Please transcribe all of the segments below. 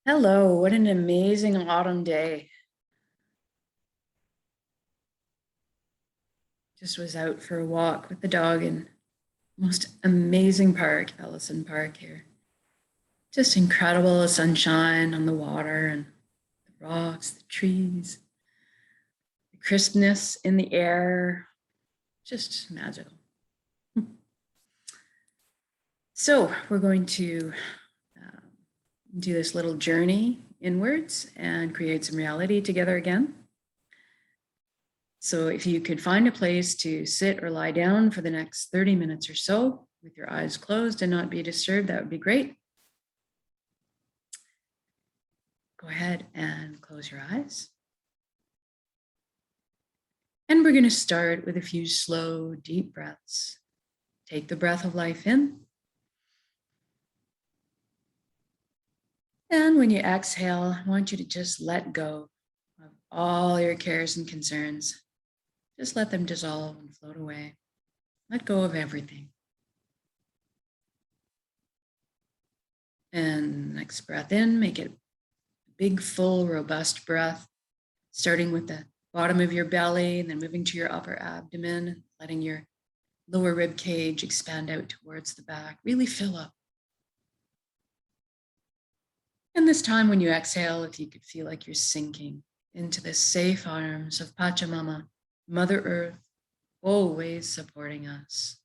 Hello, what an amazing autumn day. Just was out for a walk with the dog in most amazing park, Ellison Park here. Just incredible sunshine on the water and the rocks, the trees, the crispness in the air, just magical. So we're going to do this little journey inwards and create some reality together again. So if you could find a place to sit or lie down for the next 30 minutes or so with your eyes closed and not be disturbed, that would be great. Go ahead and close your eyes. And we're going to start with a few slow, deep breaths. Take the breath of life in. And when you exhale, I want you to just let go of all your cares and concerns. Just let them dissolve and float away. Let go of everything. And next breath in, make it a big, full, robust breath, starting with the bottom of your belly, and then moving to your upper abdomen, letting your lower rib cage expand out towards the back. Really fill up. And this time when you exhale, if you could feel like you're sinking into the safe arms of Pachamama, Mother Earth, always supporting us.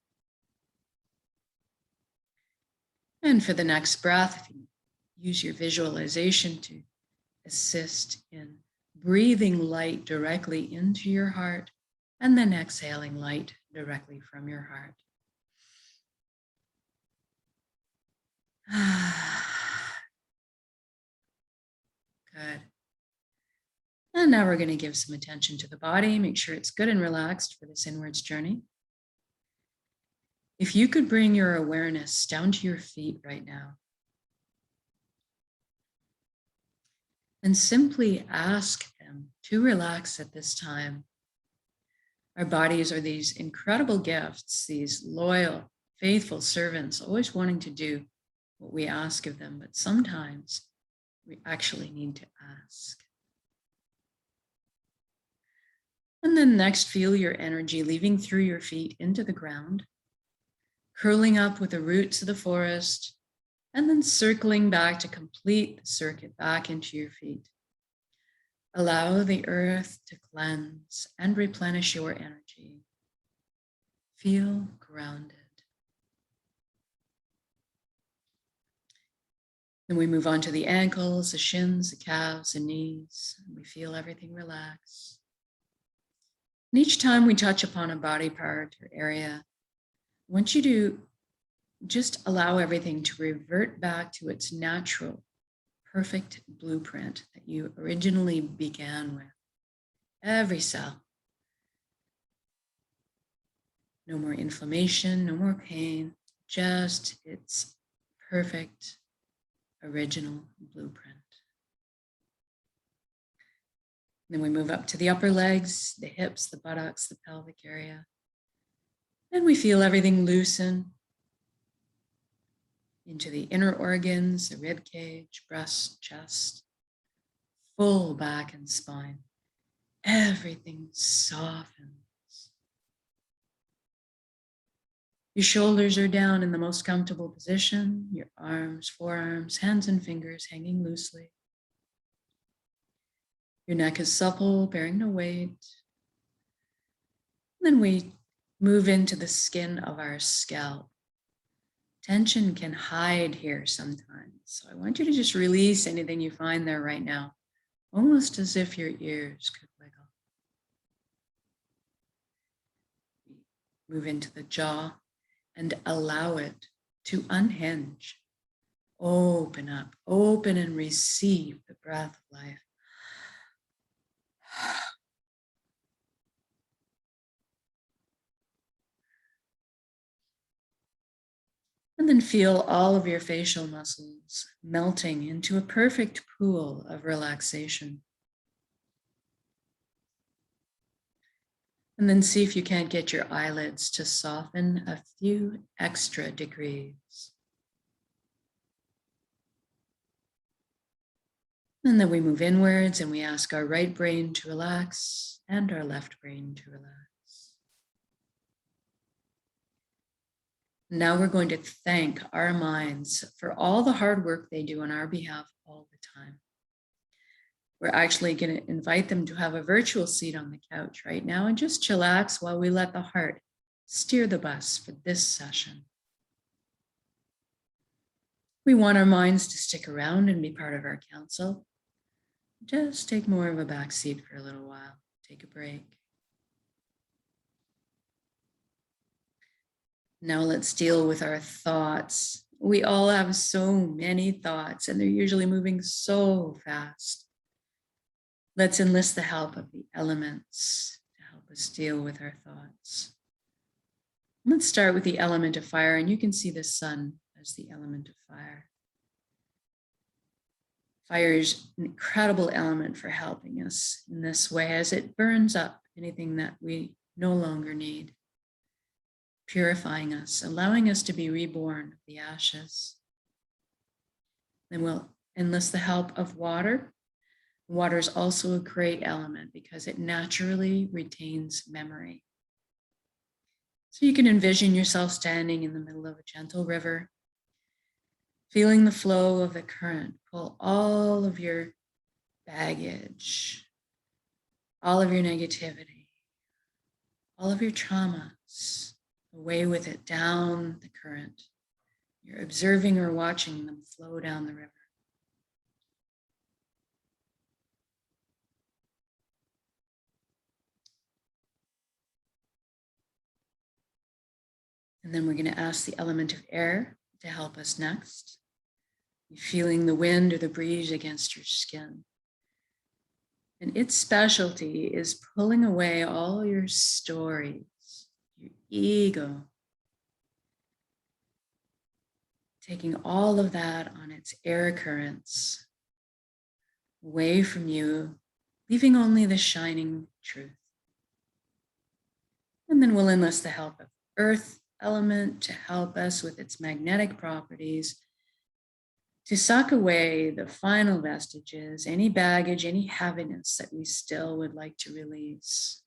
And for the next breath, if you use your visualization to assist in breathing light directly into your heart, and then exhaling light directly from your heart. Good. And now we're going to give some attention to the body. Make sure it's good and relaxed for this inwards journey. If you could bring your awareness down to your feet right now and simply ask them to relax at this time. Our bodies are these incredible gifts, these loyal, faithful servants, always wanting to do what we ask of them, but sometimes we actually need to ask. And then next, feel your energy leaving through your feet into the ground, curling up with the roots of the forest, and then circling back to complete the circuit back into your feet. Allow the earth to cleanse and replenish your energy. Feel grounded. Then we move on to the ankles, the shins, the calves, the knees, and we feel everything relax. And each time we touch upon a body part or area, I want you to just allow everything to revert back to its natural, perfect blueprint that you originally began with. Every cell. No more inflammation, no more pain, just its perfect original blueprint. Then we move up to the upper legs, the hips, the buttocks, the pelvic area. And we feel everything loosen into the inner organs, the rib cage, breast, chest, full back and spine. Everything softens. Your shoulders are down in the most comfortable position, your arms, forearms, hands and fingers hanging loosely. Your neck is supple, bearing no weight. Then we move into the skin of our scalp. Tension can hide here sometimes. So I want you to just release anything you find there right now, almost as if your ears could wiggle. Move into the jaw and allow it to unhinge. Open up, open and receive the breath of life. And then feel all of your facial muscles melting into a perfect pool of relaxation. And then see if you can't get your eyelids to soften a few extra degrees. And then we move inwards and we ask our right brain to relax and our left brain to relax. Now we're going to thank our minds for all the hard work they do on our behalf all the time. We're actually going to invite them to have a virtual seat on the couch right now and just chillax while we let the heart steer the bus for this session. We want our minds to stick around and be part of our council. Just take more of a back seat for a little while. Take a break. Now let's deal with our thoughts. We all have so many thoughts and they're usually moving so fast. Let's enlist the help of the elements to help us deal with our thoughts. Let's start with the element of fire, and you can see the sun as the element of fire. Fire is an incredible element for helping us in this way as it burns up anything that we no longer need, purifying us, allowing us to be reborn of the ashes. Then we'll enlist the help of water. Water is also a great element because it naturally retains memory. So you can envision yourself standing in the middle of a gentle river, feeling the flow of the current pull all of your baggage, all of your negativity, all of your traumas away with it down the current. You're observing or watching them flow down the river. And then we're going to ask the element of air to help us next. You're feeling the wind or the breeze against your skin. And its specialty is pulling away all your stories, your ego, taking all of that on its air currents away from you, leaving only the shining truth. And then we'll enlist the help of earth element to help us with its magnetic properties, to suck away the final vestiges, any baggage, any heaviness that we still would like to release.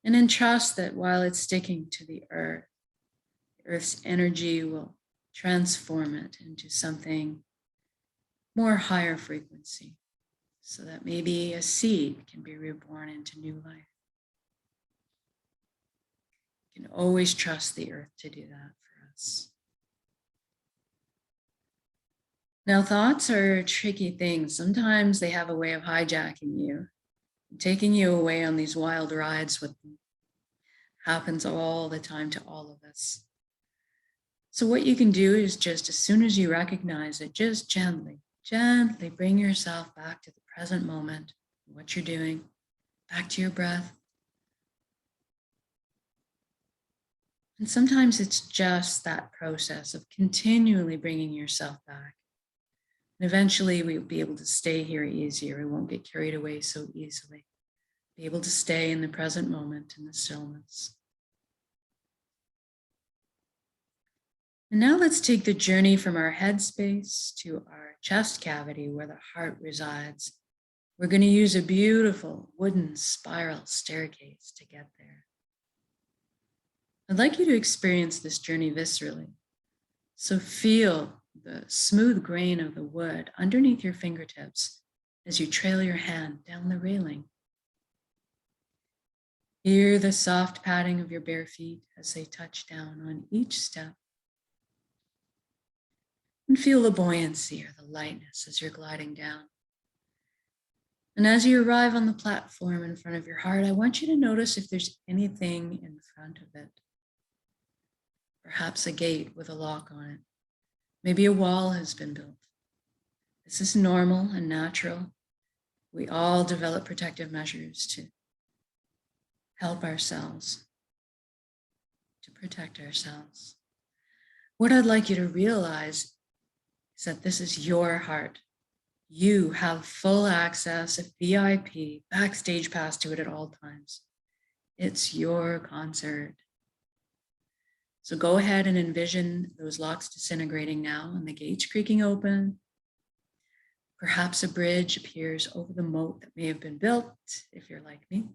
And entrust that while it's sticking to the earth's energy will transform it into something more higher frequency, so that maybe a seed can be reborn into new life. You can always trust the earth to do that for us. Now, thoughts are tricky things. Sometimes they have a way of hijacking you, taking you away on these wild rides with them. Happens all the time to all of us. So what you can do is just as soon as you recognize it, just gently bring yourself back to the present moment, what you're doing, back to your breath. And sometimes it's just that process of continually bringing yourself back. And eventually we'll be able to stay here easier. We won't get carried away so easily. Be able to stay in the present moment in the stillness. And now let's take the journey from our head space to our chest cavity where the heart resides. We're going to use a beautiful wooden spiral staircase to get there. I'd like you to experience this journey viscerally. So feel the smooth grain of the wood underneath your fingertips as you trail your hand down the railing. Hear the soft padding of your bare feet as they touch down on each step. And feel the buoyancy or the lightness as you're gliding down. And as you arrive on the platform in front of your heart, I want you to notice if there's anything in front of it. Perhaps a gate with a lock on it. Maybe a wall has been built. This is normal and natural. We all develop protective measures to help ourselves, to protect ourselves. What I'd like you to realize is that this is your heart. You have full access, a VIP, backstage pass to it at all times. It's your concert. So go ahead and envision those locks disintegrating now and the gates creaking open. Perhaps a bridge appears over the moat that may have been built, if you're like me.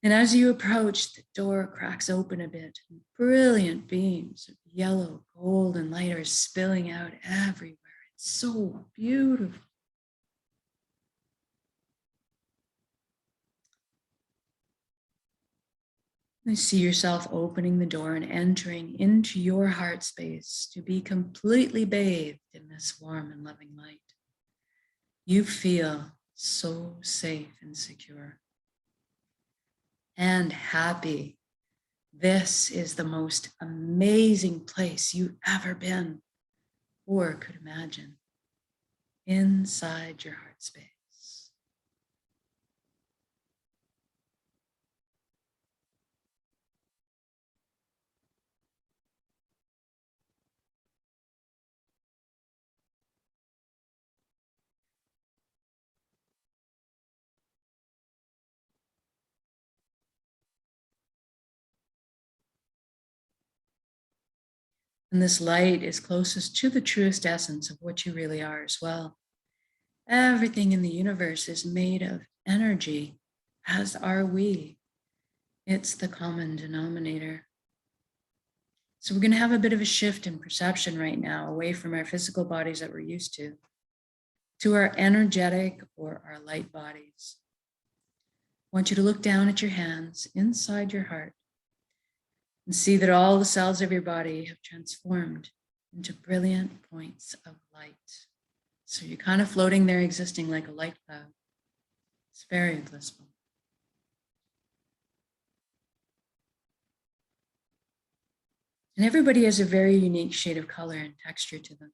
And as you approach, the door cracks open a bit, and brilliant beams of yellow, gold, and light are spilling out everywhere. It's so beautiful. You see yourself opening the door and entering into your heart space to be completely bathed in this warm and loving light. You feel so safe and secure and happy. This is the most amazing place you've ever been or could imagine, inside your heart space. And this light is closest to the truest essence of what you really are as well. Everything in the universe is made of energy, as are we. It's the common denominator. So we're going to have a bit of a shift in perception right now, away from our physical bodies that we're used to our energetic or our light bodies. I want you to look down at your hands inside your heart and see that all the cells of your body have transformed into brilliant points of light. So you're kind of floating there, existing like a light cloud. It's very blissful. And everybody has a very unique shade of color and texture to them.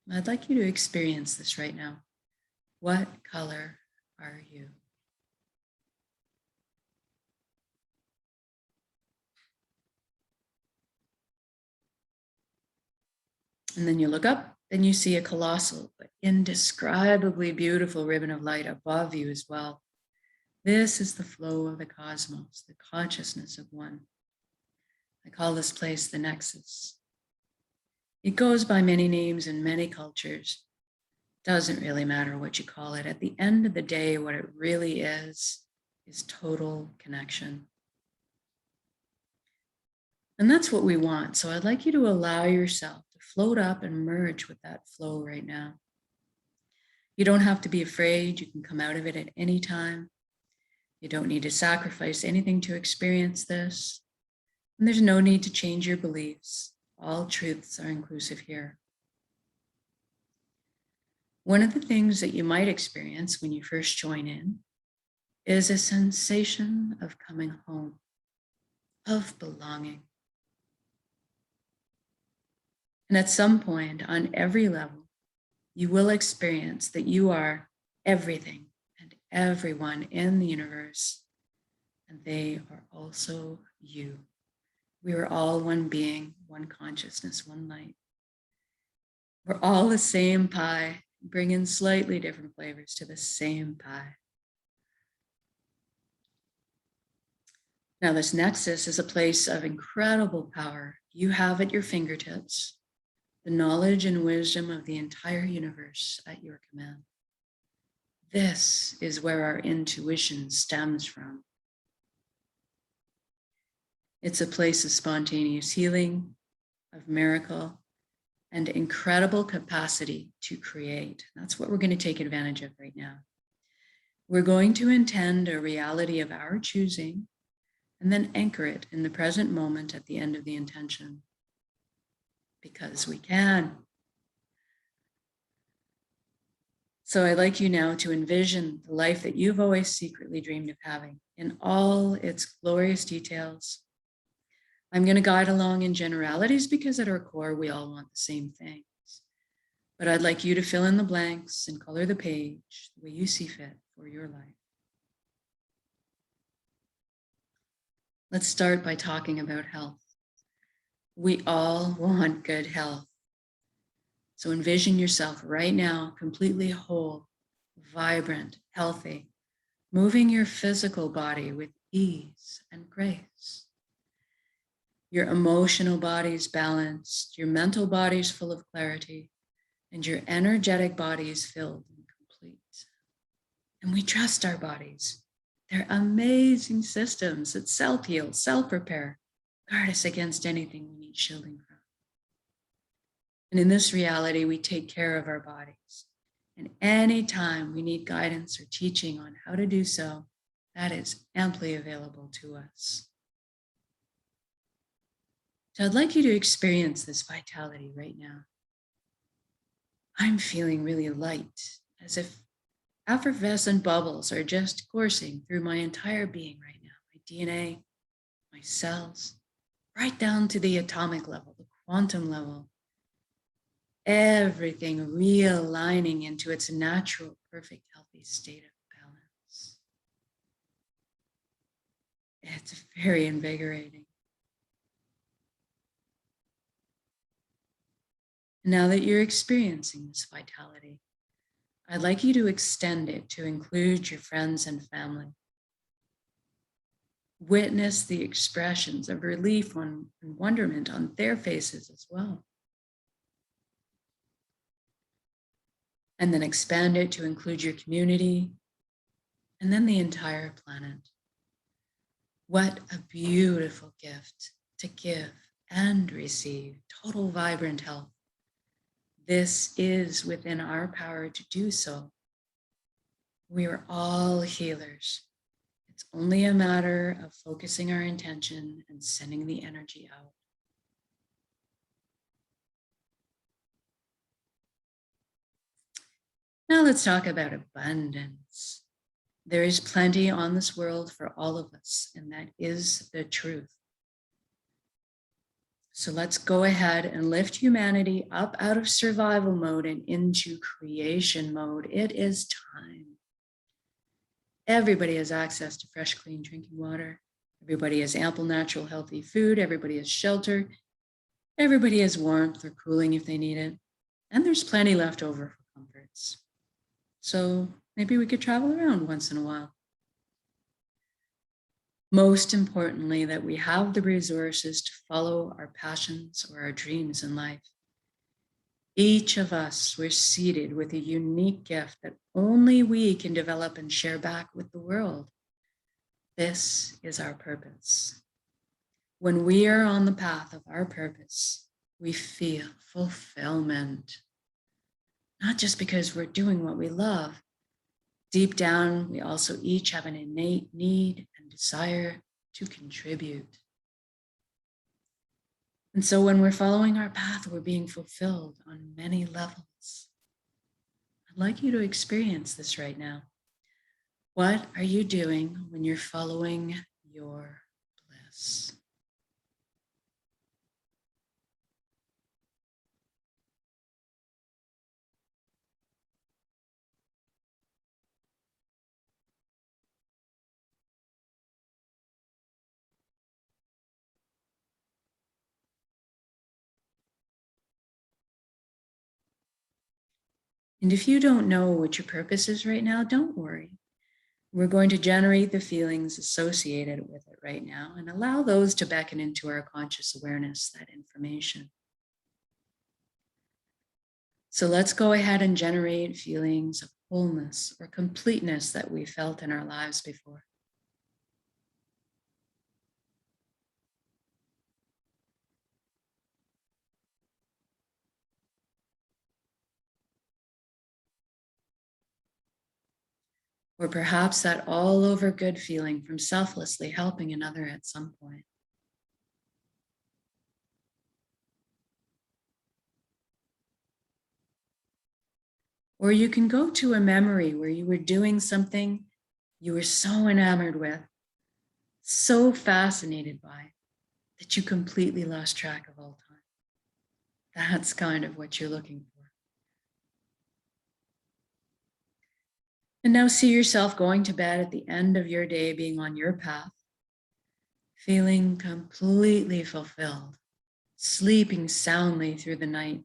I'd like you to experience this right now. What color are you? And then you look up and you see a colossal but indescribably beautiful ribbon of light above you as well. This is the flow of the cosmos, the consciousness of one. I call this place the Nexus. It goes by many names in many cultures. Doesn't really matter what you call it. At the end of the day, what it really is total connection. And that's what we want. So I'd like you to allow yourself to float up and merge with that flow right now. You don't have to be afraid. You can come out of it at any time. You don't need to sacrifice anything to experience this. And there's no need to change your beliefs. All truths are inclusive here. One of the things that you might experience when you first join in is a sensation of coming home, of belonging. And at some point on every level, you will experience that you are everything and everyone in the universe, and they are also you. We are all one being, one consciousness, one light. We're all the same pie, bringing slightly different flavors to the same pie. Now, this nexus is a place of incredible power. You have at your fingertips the knowledge and wisdom of the entire universe at your command. This is where our intuition stems from. It's a place of spontaneous healing, of miracle, and incredible capacity to create. That's what we're going to take advantage of right now. We're going to intend a reality of our choosing and then anchor it in the present moment at the end of the intention. Because we can. So I'd like you now to envision the life that you've always secretly dreamed of having in all its glorious details. I'm going to guide along in generalities because at our core, we all want the same things. But I'd like you to fill in the blanks and color the page the way you see fit for your life. Let's start by talking about health. We all want good health. So envision yourself right now completely whole, vibrant, healthy, moving your physical body with ease and grace. Your emotional body is balanced, your mental body is full of clarity, and your energetic body is filled and complete. And we trust our bodies. They're amazing systems that self-heal, self-repair, guard us against anything we need shielding from. And in this reality, we take care of our bodies. And anytime we need guidance or teaching on how to do so, that is amply available to us. So I'd like you to experience this vitality right now. I'm feeling really light, as if effervescent bubbles are just coursing through my entire being right now. My DNA, my cells, right down to the atomic level, the quantum level. Everything realigning into its natural, perfect, healthy state of balance. It's very invigorating. Now that you're experiencing this vitality, I'd like you to extend it to include your friends and family. Witness the expressions of relief and wonderment on their faces as well. And then expand it to include your community and then the entire planet. What a beautiful gift to give and receive total vibrant health. This is within our power to do so. We are all healers. It's only a matter of focusing our intention and sending the energy out. Now let's talk about abundance. There is plenty on this world for all of us, and that is the truth. So let's go ahead and lift humanity up out of survival mode and into creation mode. It is time. Everybody has access to fresh, clean drinking water. Everybody has ample, natural, healthy food. Everybody has shelter. Everybody has warmth or cooling if they need it. And there's plenty left over for comforts. So maybe we could travel around once in a while. Most importantly, that we have the resources to follow our passions or our dreams in life. Each of us, we're seated with a unique gift that only we can develop and share back with the world. This is our purpose. When we are on the path of our purpose, we feel fulfillment. Not just because we're doing what we love. Deep down, we also each have an innate need and desire to contribute. And so when we're following our path, we're being fulfilled on many levels. I'd like you to experience this right now. What are you doing when you're following your bliss? And if you don't know what your purpose is right now, don't worry. We're going to generate the feelings associated with it right now and allow those to beckon into our conscious awareness, that information. So let's go ahead and generate feelings of wholeness or completeness that we felt in our lives before. Or perhaps that all over good feeling from selflessly helping another at some point. Or you can go to a memory where you were doing something you were so enamored with, so fascinated by, that you completely lost track of all time. That's kind of what you're looking for. And now see yourself going to bed at the end of your day, being on your path, feeling completely fulfilled, sleeping soundly through the night,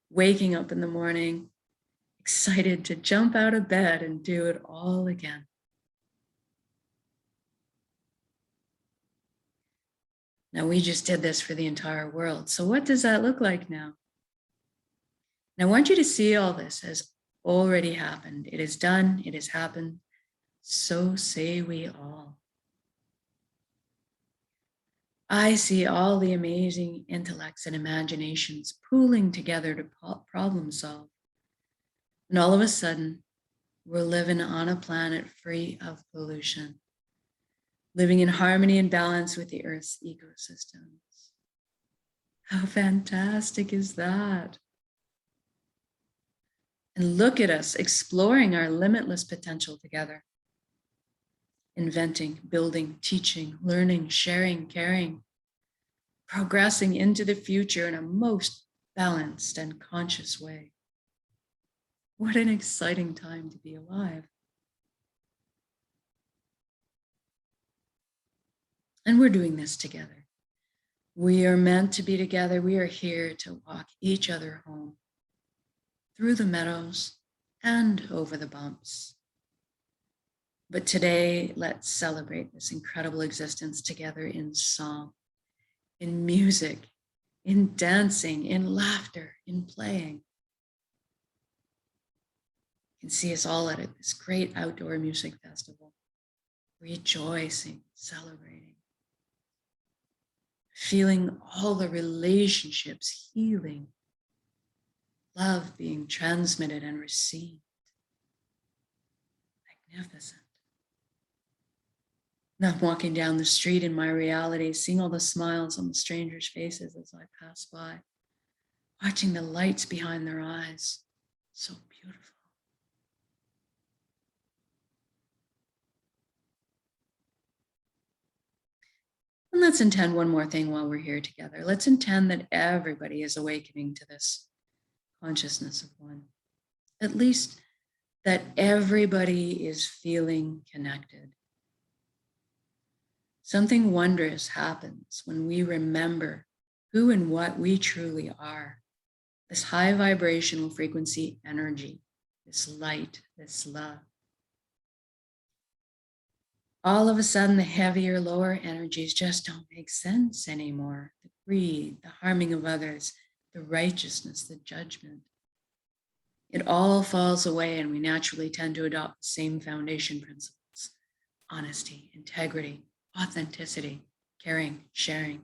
waking up in the morning, excited to jump out of bed and do it all again. Now, we just did this for the entire world. So what does that look like now? And I want you to see all this has already happened. It is done. It has happened. So say we all. I see all the amazing intellects and imaginations pooling together to problem solve. And all of a sudden, we're living on a planet free of pollution, living in harmony and balance with the Earth's ecosystems. How fantastic is that? And look at us exploring our limitless potential together. Inventing, building, teaching, learning, sharing, caring, progressing into the future in a most balanced and conscious way. What an exciting time to be alive. And we're doing this together. We are meant to be together. We are here to walk each other home through the meadows and over the bumps. But today, let's celebrate this incredible existence together in song, in music, in dancing, in laughter, in playing. You can see us all at this great outdoor music festival, rejoicing, celebrating, feeling all the relationships healing, love being transmitted and received. Magnificent. And I'm walking down the street in my reality, seeing all the smiles on the strangers' faces as I pass by, watching the lights behind their eyes. So beautiful. And let's intend one more thing while we're here together. Let's intend that everybody is awakening to this consciousness of one. At least that everybody is feeling connected. Something wondrous happens when we remember who and what we truly are. This high vibrational frequency energy, this light, this love. All of a sudden, the heavier, lower energies just don't make sense anymore. The greed, the harming of others, the righteousness, the judgment. It all falls away, and we naturally tend to adopt the same foundation principles: honesty, integrity, authenticity, caring, sharing.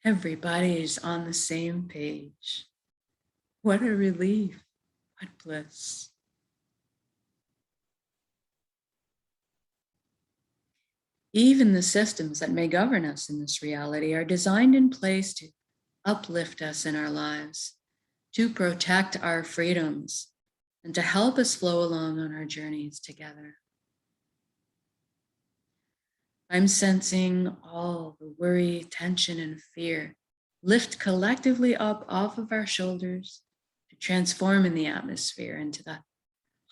Everybody's on the same page. What a relief. What bliss. Even the systems that may govern us in this reality are designed in place to uplift us in our lives, to protect our freedoms, and to help us flow along on our journeys together. I'm sensing all the worry, tension, and fear lift collectively up off of our shoulders to transform in the atmosphere into the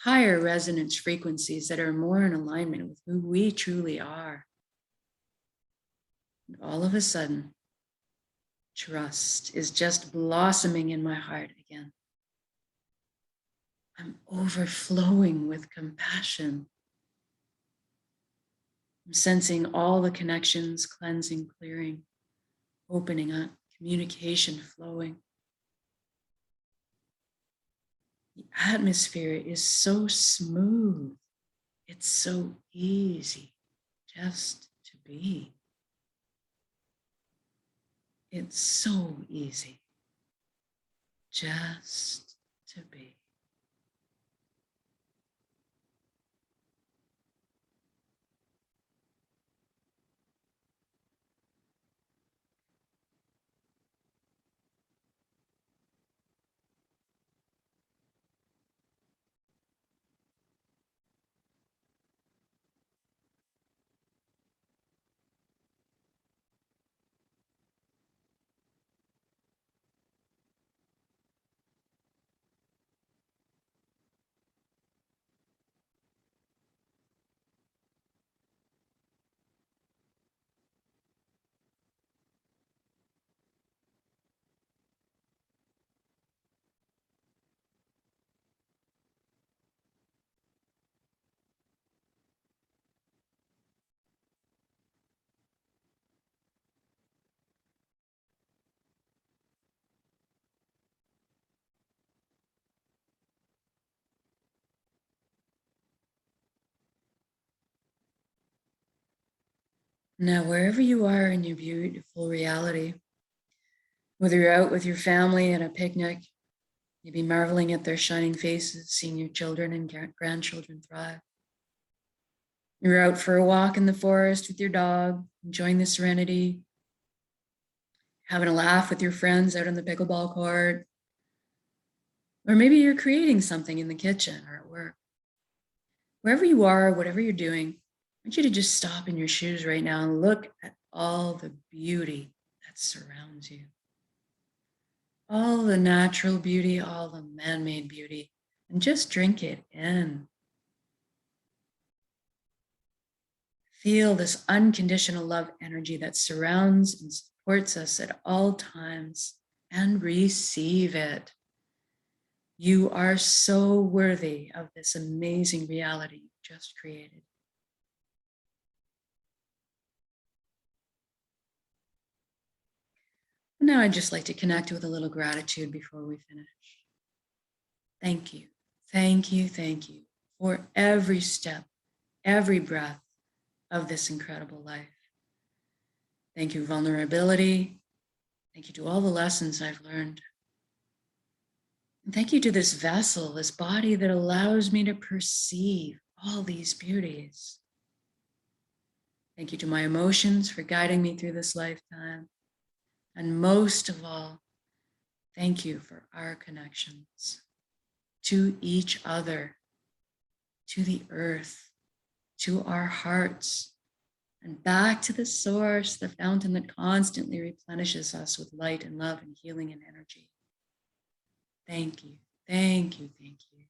higher resonance frequencies that are more in alignment with who we truly are. And all of a sudden, trust is just blossoming in my heart again. I'm overflowing with compassion. I'm sensing all the connections cleansing, clearing, opening up, communication flowing. The atmosphere is so smooth. It's so easy just to be. It's so easy just to be. Now, wherever you are in your beautiful reality, whether you're out with your family at a picnic, maybe marveling at their shining faces, seeing your children and grandchildren thrive. You're out for a walk in the forest with your dog, enjoying the serenity, having a laugh with your friends out on the pickleball court. Or maybe you're creating something in the kitchen or at work. Wherever you are, whatever you're doing, I want you to just stop in your shoes right now and look at all the beauty that surrounds you. All the natural beauty, all the man-made beauty, and just drink it in. Feel this unconditional love energy that surrounds and supports us at all times, and receive it. You are so worthy of this amazing reality you just created. Now I'd just like to connect with a little gratitude before we finish. Thank you, thank you, thank you for every step, every breath of this incredible life. Thank you, vulnerability. Thank you to all the lessons I've learned. And thank you to this vessel, this body that allows me to perceive all these beauties. Thank you to my emotions for guiding me through this lifetime. And most of all, thank you for our connections to each other, to the earth, to our hearts, and back to the source, the fountain that constantly replenishes us with light and love and healing and energy. Thank you, thank you, thank you.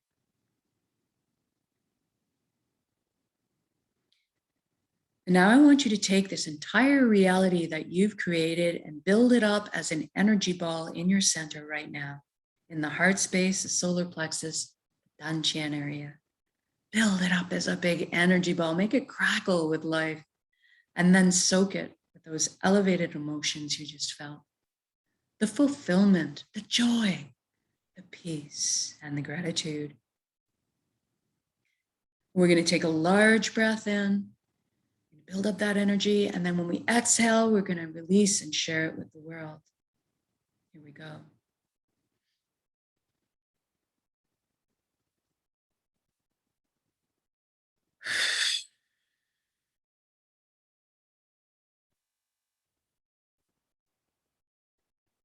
And now I want you to take this entire reality that you've created and build it up as an energy ball in your center right now, in the heart space, the solar plexus, the Dantian area. Build it up as a big energy ball, make it crackle with life, and then soak it with those elevated emotions you just felt. The fulfillment, the joy, the peace, and the gratitude. We're going to take a large breath in, build up that energy, and then when we exhale, we're going to release and share it with the world. Here we go.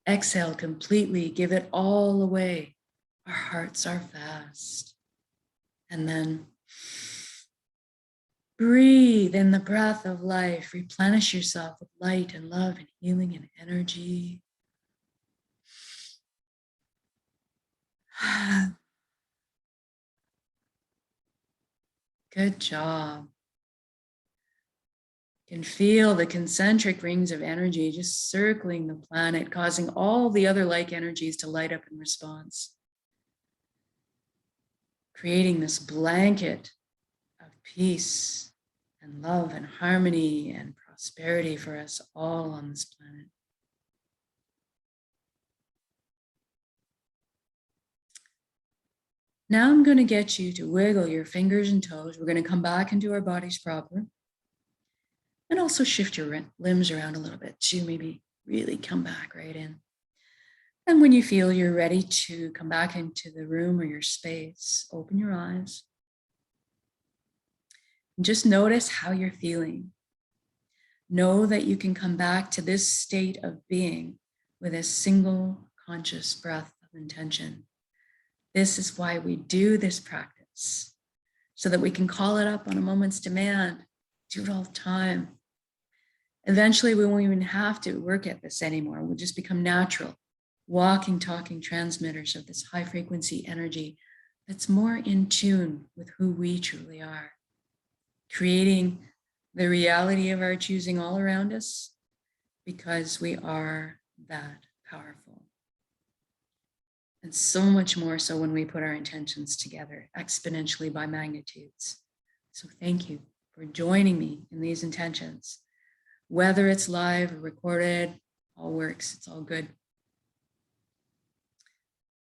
Exhale completely, give it all away. Our hearts are vast. And then breathe in the breath of life. Replenish yourself with light and love and healing and energy. Good job. You can feel the concentric rings of energy just circling the planet, causing all the other like energies to light up in response. Creating this blanket of peace and love and harmony and prosperity for us all on this planet. Now I'm going to get you to wiggle your fingers and toes. We're going to come back into our bodies proper. And also shift your limbs around a little bit to maybe really come back right in. And when you feel you're ready to come back into the room or your space, open your eyes. And just notice how you're feeling. Know that you can come back to this state of being with a single conscious breath of intention. This is why we do this practice, so that we can call it up on a moment's demand, do it all the time. Eventually, we won't even have to work at this anymore. We'll just become natural, walking, talking transmitters of this high frequency energy that's more in tune with who we truly are, creating the reality of our choosing all around us because we are that powerful. And so much more so when we put our intentions together exponentially by magnitudes. So thank you for joining me in these intentions. Whether it's live or recorded, all works, it's all good.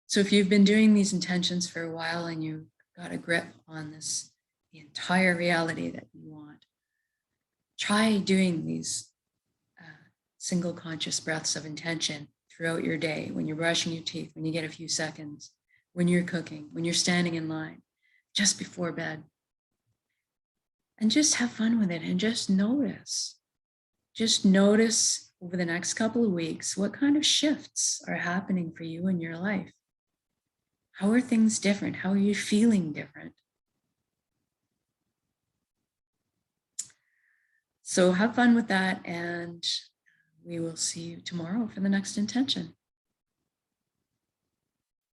So if you've been doing these intentions for a while and you've got a grip on this, the entire reality that you want, Try doing these single conscious breaths of intention throughout your day, when you're brushing your teeth, when you get a few seconds, when you're cooking, when you're standing in line, just before bed. And just have fun with it and just notice. Just notice over the next couple of weeks what kind of shifts are happening for you in your life. How are things different? How are you feeling different? So have fun with that, and we will see you tomorrow for the next intention.